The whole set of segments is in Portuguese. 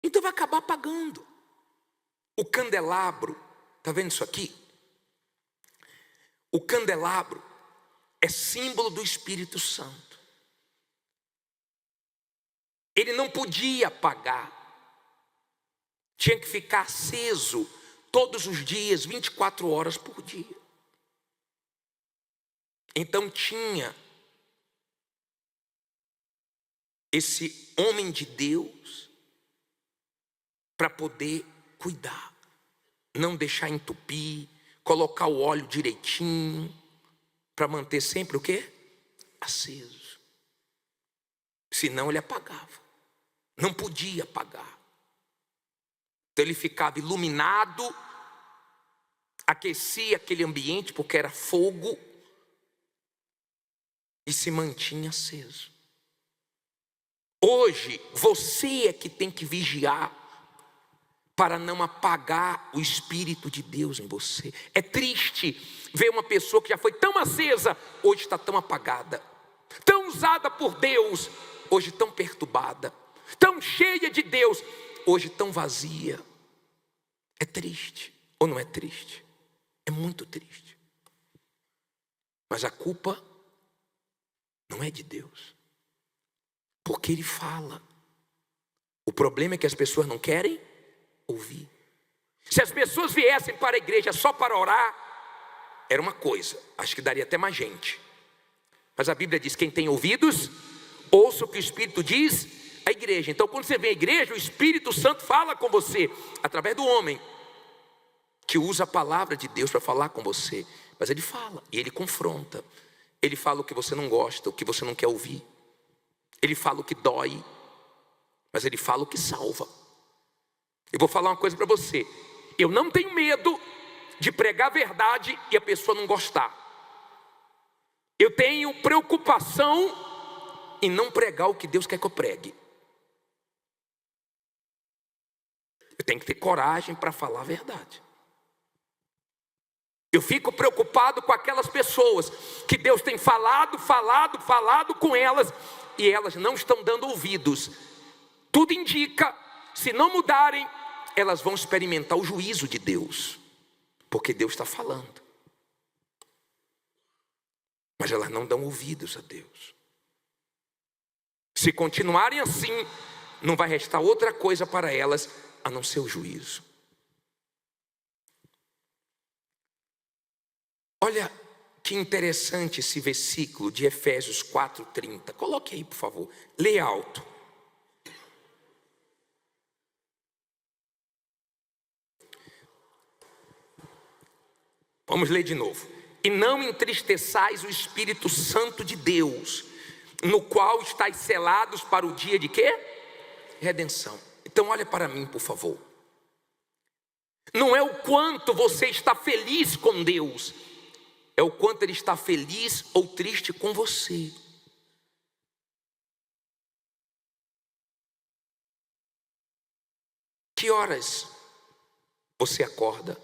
Então vai acabar apagando. O candelabro, está vendo isso aqui? O candelabro é símbolo do Espírito Santo. Ele não podia apagar. Tinha que ficar aceso todos os dias, 24 horas por dia. Então tinha esse homem de Deus para poder cuidar, não deixar entupir, colocar o óleo direitinho, para manter sempre o quê? Aceso. Senão ele apagava. Não podia apagar. Então ele ficava iluminado, aquecia aquele ambiente porque era fogo e se mantinha aceso. Hoje você é que tem que vigiar para não apagar o Espírito de Deus em você. É triste ver uma pessoa que já foi tão acesa, hoje está tão apagada, tão usada por Deus, hoje tão perturbada, tão cheia de Deus, hoje tão vazia. É triste, ou não é triste? É muito triste. Mas a culpa não é de Deus, porque Ele fala. O problema é que as pessoas não querem ouvir. Se as pessoas viessem para a igreja só para orar, era uma coisa, acho que daria até mais gente. Mas a Bíblia diz: quem tem ouvidos, ouça o que o Espírito diz à igreja. Então quando você vem à igreja, o Espírito Santo fala com você, através do homem, que usa a palavra de Deus para falar com você. Mas ele fala, e ele confronta. Ele fala o que você não gosta, o que você não quer ouvir. Ele fala o que dói, mas ele fala o que salva. Eu vou falar uma coisa para você: eu não tenho medo de pregar a verdade e a pessoa não gostar. Eu tenho preocupação em não pregar o que Deus quer que eu pregue. Eu tenho que ter coragem para falar a verdade. Eu fico preocupado com aquelas pessoas que Deus tem falado com elas, e elas não estão dando ouvidos. Tudo indica, se não mudarem, elas vão experimentar o juízo de Deus, porque Deus está falando. Mas elas não dão ouvidos a Deus. Se continuarem assim, não vai restar outra coisa para elas a não ser o juízo. Olha que interessante esse versículo de Efésios 4:30. Coloque aí, por favor. Leia alto. Vamos ler de novo. E não entristeçais o Espírito Santo de Deus, no qual estáis selados para o dia de quê? Redenção. Então olha para mim, por favor. Não é o quanto você está feliz com Deus, é o quanto Ele está feliz ou triste com você. Que horas você acorda?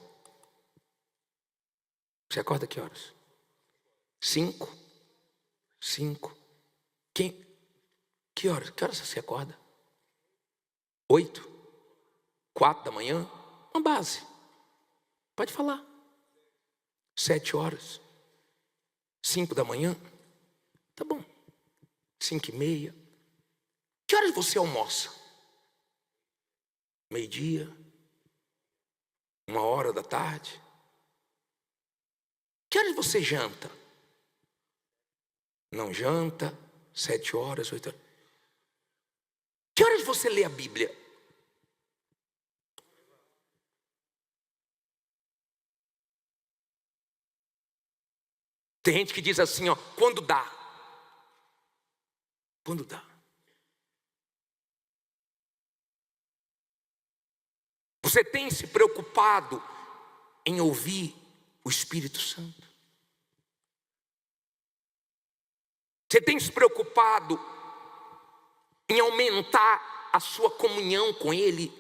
Você acorda que horas? 5? Que horas? Que horas você acorda? 8? 4 da manhã? Uma base. Pode falar. 7 horas? 5 da manhã? Tá bom. 5:30. Que horas você almoça? Meio-dia? 1h da tarde? Que horas você janta? Não janta? 7 horas, 8 horas. Que horas você lê a Bíblia? Tem gente que diz assim, ó, quando dá. Quando dá. Você tem se preocupado em ouvir o Espírito Santo? Você tem se preocupado em aumentar a sua comunhão com Ele?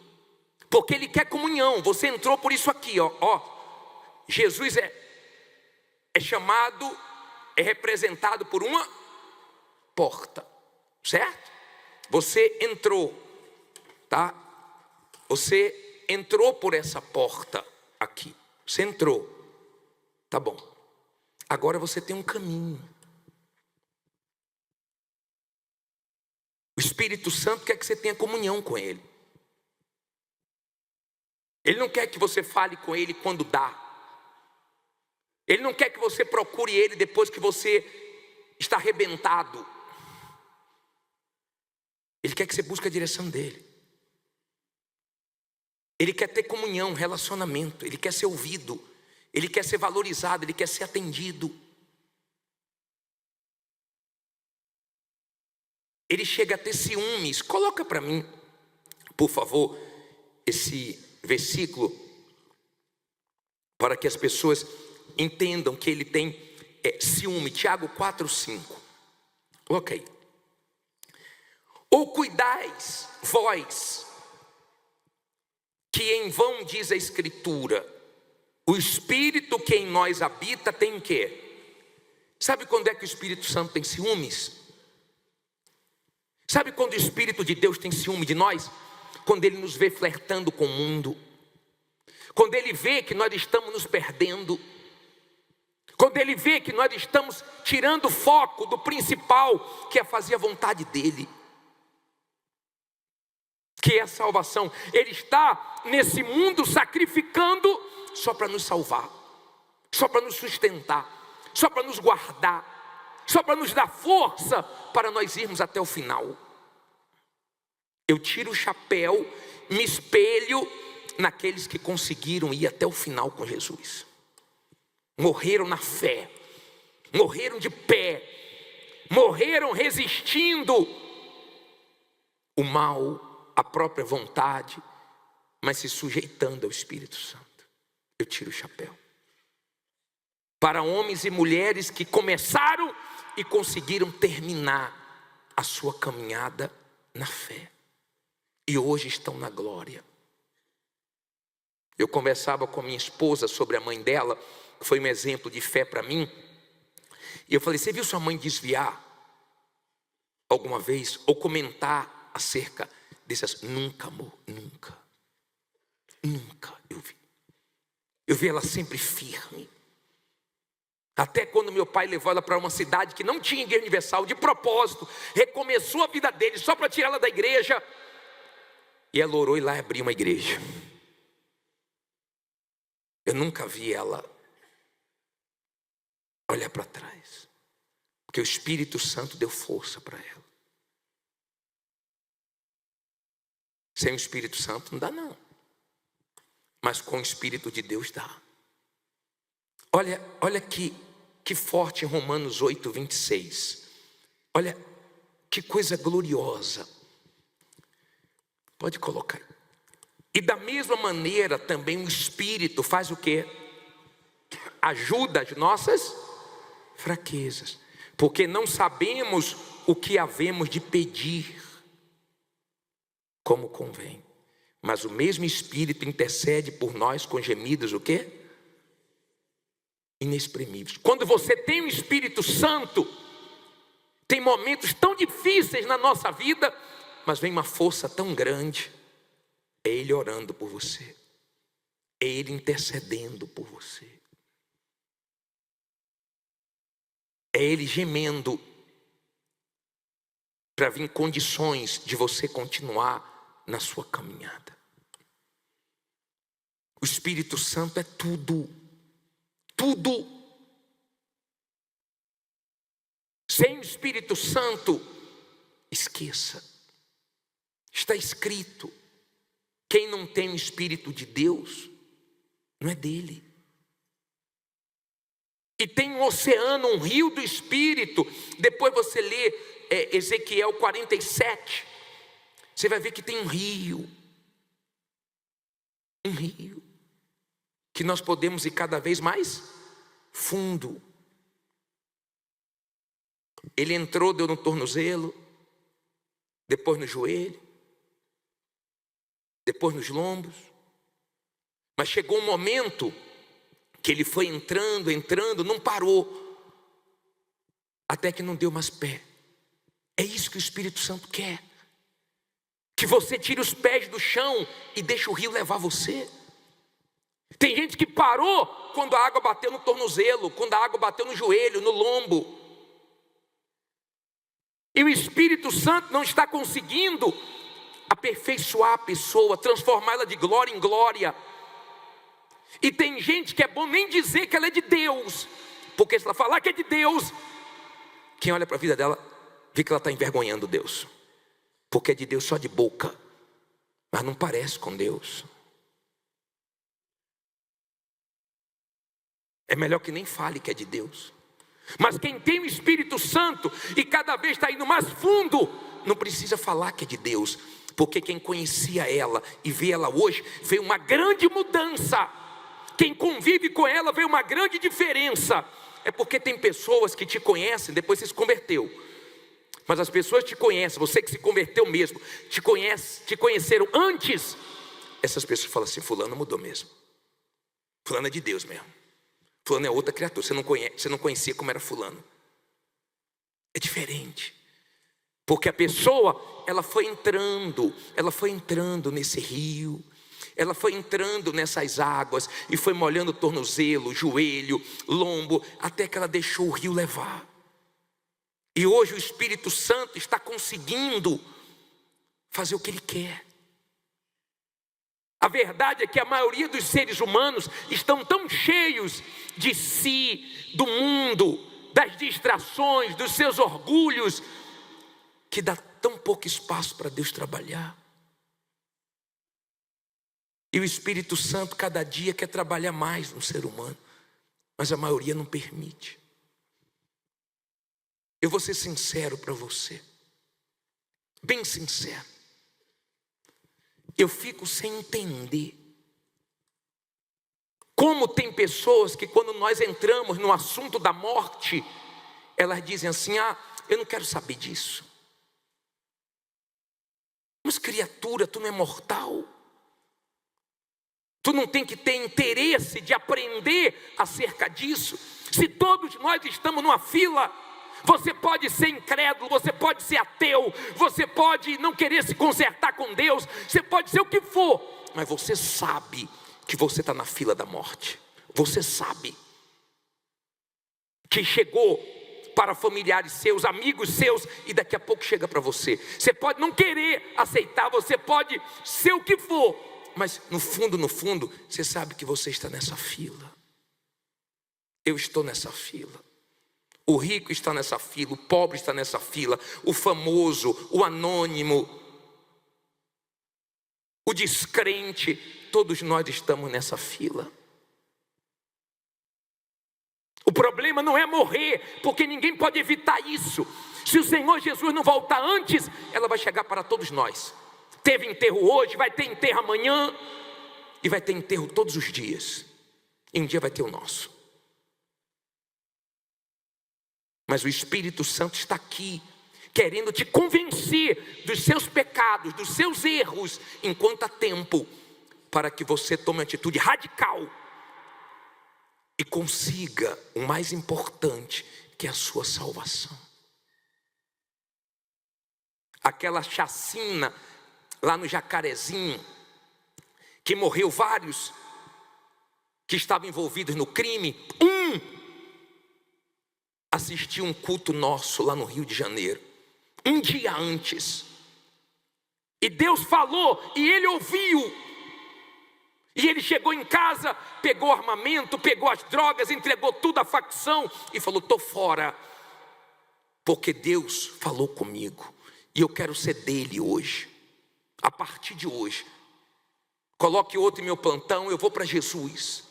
Porque Ele quer comunhão. Você entrou por isso aqui, ó. Jesus é chamado, é representado por uma porta, certo? Você entrou, tá? Você entrou por essa porta aqui. Você entrou. Tá bom. Agora você tem um caminho. O Espírito Santo quer que você tenha comunhão com Ele. Ele não quer que você fale com Ele quando dá. Ele não quer que você procure Ele depois que você está arrebentado. Ele quer que você busque a direção dEle. Ele quer ter comunhão, relacionamento. Ele quer ser ouvido. Ele quer ser valorizado. Ele quer ser atendido. Ele chega a ter ciúmes. Coloca para mim, por favor, esse versículo, para que as pessoas entendam que ele tem ciúme. Tiago 4:5. Ok. Ou cuidais vós, que em vão diz a Escritura, o Espírito que em nós habita tem o quê? Sabe quando é que o Espírito Santo tem ciúmes? Sabe quando o Espírito de Deus tem ciúme de nós? Quando Ele nos vê flertando com o mundo. Quando Ele vê que nós estamos nos perdendo. Quando Ele vê que nós estamos tirando o foco do principal, que é fazer a vontade dEle. Que é a salvação. Ele está nesse mundo sacrificando só para nos salvar. Só para nos sustentar. Só para nos guardar. Só para nos dar força para nós irmos até o final. Eu tiro o chapéu, me espelho naqueles que conseguiram ir até o final com Jesus. Morreram na fé, morreram de pé, morreram resistindo o mal, a própria vontade, mas se sujeitando ao Espírito Santo. Eu tiro o chapéu. Para homens e mulheres que começaram e conseguiram terminar a sua caminhada na fé. E hoje estão na glória. Eu conversava com a minha esposa sobre a mãe dela, que foi um exemplo de fé para mim. E eu falei, você viu sua mãe desviar alguma vez? Ou comentar acerca dessas? Nunca, amor, nunca. Nunca eu vi. Eu vi ela sempre firme. Até quando meu pai levou ela para uma cidade que não tinha igreja universal, de propósito, recomeçou a vida dele só para tirar ela da igreja. E ela orou e lá abriu uma igreja. Eu nunca vi ela olhar para trás. Porque o Espírito Santo deu força para ela. Sem o Espírito Santo não dá não. Mas com o Espírito de Deus dá. Olha que forte em Romanos 8:26. Olha que coisa gloriosa. Pode colocar aí. E da mesma maneira também o Espírito faz o quê? Ajuda as nossas fraquezas. Porque não sabemos o que havemos de pedir como convém. Mas o mesmo Espírito intercede por nós com gemidos o quê? Inexprimíveis. Quando você tem o Espírito Santo, tem momentos tão difíceis na nossa vida, mas vem uma força tão grande. É Ele orando por você. É Ele intercedendo por você. É Ele gemendo para vir condições de você continuar na sua caminhada. O Espírito Santo é tudo. Tudo. Sem o Espírito Santo, esqueça. Está escrito, quem não tem o Espírito de Deus, não é dele. E tem um oceano, um rio do Espírito. Depois você lê Ezequiel 47, você vai ver que tem um rio, que nós podemos ir cada vez mais fundo. Ele entrou, deu no tornozelo, depois no joelho, depois nos lombos, mas chegou um momento que ele foi entrando, não parou, até que não deu mais pé. É isso que o Espírito Santo quer, que você tire os pés do chão e deixe o rio levar você. Tem gente que parou quando a água bateu no tornozelo, quando a água bateu no joelho, no lombo. E o Espírito Santo não está conseguindo aperfeiçoar a pessoa, transformá-la de glória em glória. E tem gente que é bom nem dizer que ela é de Deus, porque se ela falar que é de Deus, quem olha para a vida dela, vê que ela está envergonhando Deus. Porque é de Deus só de boca, mas não parece com Deus. É melhor que nem fale que é de Deus. Mas quem tem o Espírito Santo e cada vez está indo mais fundo, não precisa falar que é de Deus. Porque quem conhecia ela e vê ela hoje, vê uma grande mudança. Quem convive com ela vê uma grande diferença. É porque tem pessoas que te conhecem depois que você se converteu. Mas as pessoas te conhecem, você que se converteu mesmo, te conheceram antes. Essas pessoas falam assim: fulano mudou mesmo. Fulano é de Deus mesmo. Fulano é outra criatura, você não conhecia como era fulano. É diferente. Porque a pessoa, ela foi entrando nesse rio, ela foi entrando nessas águas, e foi molhando o tornozelo, joelho, lombo, até que ela deixou o rio levar. E hoje o Espírito Santo está conseguindo fazer o que Ele quer. A verdade é que a maioria dos seres humanos estão tão cheios de si, do mundo, das distrações, dos seus orgulhos, que dá tão pouco espaço para Deus trabalhar. E o Espírito Santo cada dia quer trabalhar mais no ser humano, mas a maioria não permite. Eu vou ser sincero para você, bem sincero. Eu fico sem entender como tem pessoas que, quando nós entramos no assunto da morte, elas dizem assim: eu não quero saber disso. Mas criatura, tu não é mortal? Tu não tem que ter interesse de aprender acerca disso? Se todos nós estamos numa fila, você pode ser incrédulo, você pode ser ateu, você pode não querer se consertar com Deus, você pode ser o que for, mas você sabe que você está na fila da morte. Você sabe que chegou para familiares seus, amigos seus, e daqui a pouco chega para você. Você pode não querer aceitar, você pode ser o que for, mas no fundo, você sabe que você está nessa fila. Eu estou nessa fila. O rico está nessa fila, o pobre está nessa fila, o famoso, o anônimo, o descrente, todos nós estamos nessa fila. O problema não é morrer, porque ninguém pode evitar isso. Se o Senhor Jesus não voltar antes, ela vai chegar para todos nós. Teve enterro hoje, vai ter enterro amanhã, e vai ter enterro todos os dias. E um dia vai ter o nosso. Mas o Espírito Santo está aqui, querendo te convencer dos seus pecados, dos seus erros, enquanto há tempo, para que você tome uma atitude radical e consiga o mais importante, que é a sua salvação. Aquela chacina lá no Jacarezinho, que morreu vários que estavam envolvidos no crime, assistiu um culto nosso lá no Rio de Janeiro, um dia antes, e Deus falou, e ele ouviu, e ele chegou em casa, pegou o armamento, pegou as drogas, entregou tudo à facção, e falou: estou fora, porque Deus falou comigo, e eu quero ser dele hoje, a partir de hoje, coloque outro em meu plantão, eu vou para Jesus.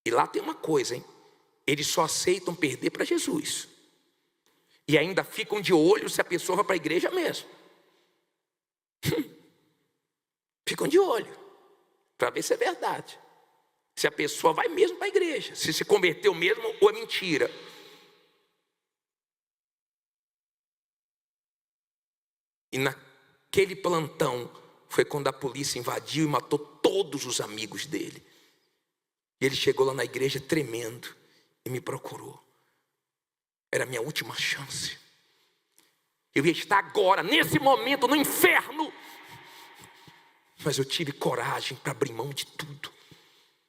E lá tem uma coisa, hein? Eles só aceitam perder para Jesus. E ainda ficam de olho se a pessoa vai para a igreja mesmo. Ficam de olho, para ver se é verdade. Se a pessoa vai mesmo para a igreja. Se converteu mesmo ou é mentira. E naquele plantão foi quando a polícia invadiu e matou todos os amigos dele. E ele chegou lá na igreja tremendo. E me procurou. Era a minha última chance. Eu ia estar agora, nesse momento, no inferno. Mas eu tive coragem para abrir mão de tudo.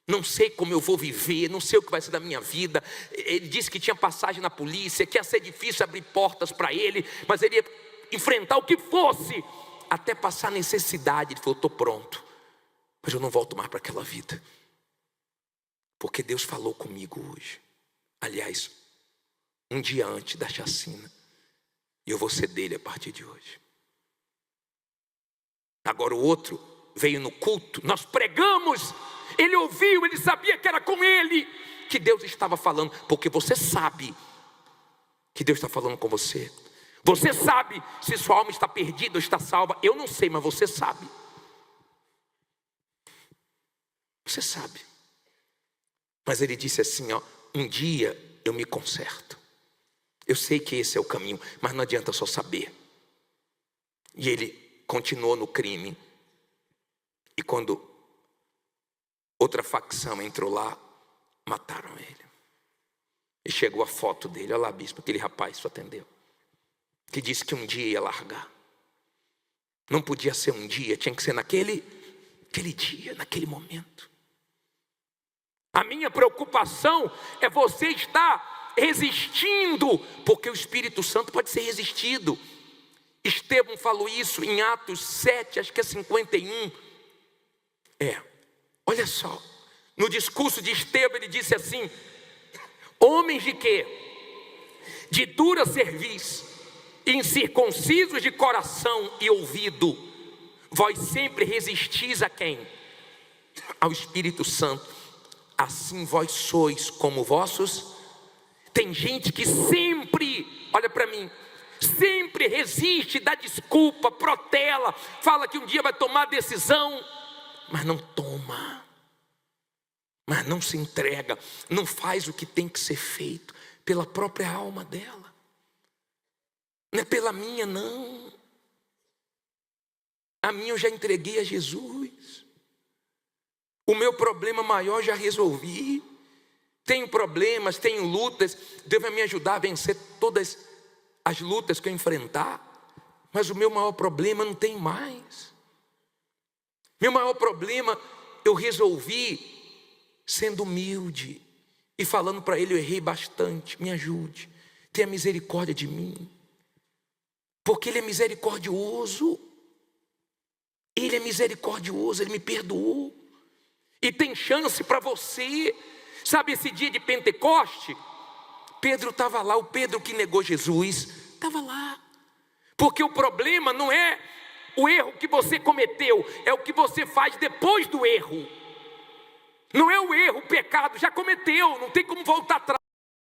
Não sei como eu vou viver, não sei o que vai ser da minha vida. Ele disse que tinha passagem na polícia, que ia ser difícil abrir portas para ele, mas ele ia enfrentar o que fosse, até passar necessidade. Ele falou, estou pronto, mas eu não volto mais para aquela vida. Porque Deus falou comigo hoje. Aliás, um dia antes da chacina. E eu vou ser dele a partir de hoje. Agora o outro veio no culto, nós pregamos, ele ouviu, ele sabia que era com ele que Deus estava falando. Porque você sabe que Deus está falando com você. Você sabe se sua alma está perdida ou está salva. Eu não sei, mas você sabe. Você sabe. Mas ele disse assim, ó, um dia eu me conserto. Eu sei que esse é o caminho, mas não adianta só saber. E ele continuou no crime. E quando outra facção entrou lá, mataram ele. E chegou a foto dele, olha lá, bispo, aquele rapaz que atendeu, que disse que um dia ia largar. Não podia ser um dia, tinha que ser naquele dia, naquele momento. A minha preocupação é você estar resistindo, porque o Espírito Santo pode ser resistido. Estevão falou isso em Atos 7, acho que é 51. Olha só, no discurso de Estevão ele disse assim: homens de quê? De dura cerviz, incircuncisos de coração e ouvido, vós sempre resistis a quem? Ao Espírito Santo. Assim vós sois como vossos. Tem gente que sempre, olha para mim, sempre resiste, dá desculpa, protela, fala que um dia vai tomar decisão, mas não toma, mas não se entrega, não faz o que tem que ser feito pela própria alma dela. Não é pela minha, não. A minha eu já entreguei a Jesus. O meu problema maior já resolvi. Tenho problemas, tenho lutas. Deus vai me ajudar a vencer todas as lutas que eu enfrentar. Mas o meu maior problema não tem mais. Meu maior problema eu resolvi sendo humilde e falando para Ele: eu errei bastante, me ajude, tenha misericórdia de mim. Porque Ele é misericordioso. Ele é misericordioso, Ele me perdoou. E tem chance para você. Sabe esse dia de Pentecoste? Pedro estava lá, o Pedro que negou Jesus estava lá. Porque o problema não é o erro que você cometeu, é o que você faz depois do erro. Não é o erro, o pecado já cometeu, não tem como voltar atrás.